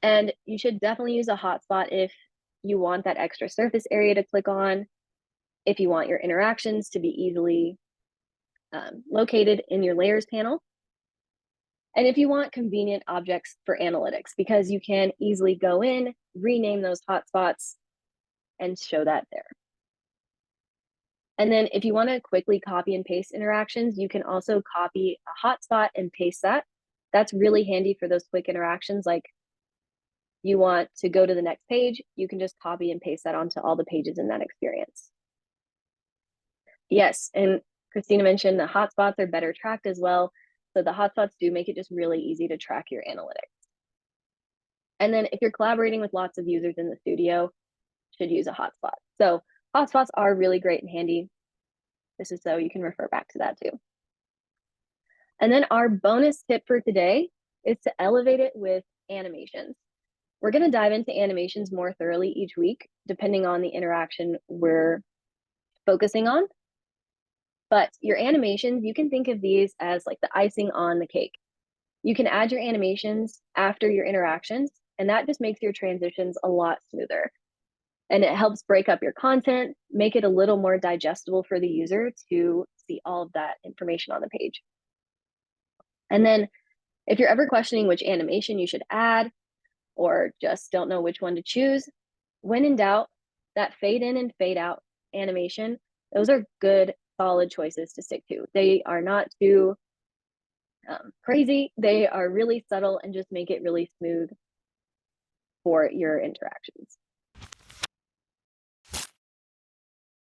And you should definitely use a hotspot if you want that extra surface area to click on, if you want your interactions to be easily located in your layers panel, and if you want convenient objects for analytics, because you can easily go in, rename those hotspots, and show that there. And then if you want to quickly copy and paste interactions, you can also copy a hotspot and paste that. That's really handy for those quick interactions. Like you want to go to the next page, you can just copy and paste that onto all the pages in that experience. Yes, and Christina mentioned the hotspots are better tracked as well. So the hotspots do make it just really easy to track your analytics. And then if you're collaborating with lots of users in the studio, should use a hotspot. So hotspots are really great and handy. This is so you can refer back to that too. And then our bonus tip for today is to elevate it with animations. We're going to dive into animations more thoroughly each week, depending on the interaction we're focusing on. But your animations, you can think of these as like the icing on the cake. You can add your animations after your interactions, and that just makes your transitions a lot smoother. And it helps break up your content, make it a little more digestible for the user to see all of that information on the page. And then if you're ever questioning which animation you should add or just don't know which one to choose, when in doubt, that fade in and fade out animation, those are good, solid choices to stick to. They are not too crazy. They are really subtle and just make it really smooth for your interactions.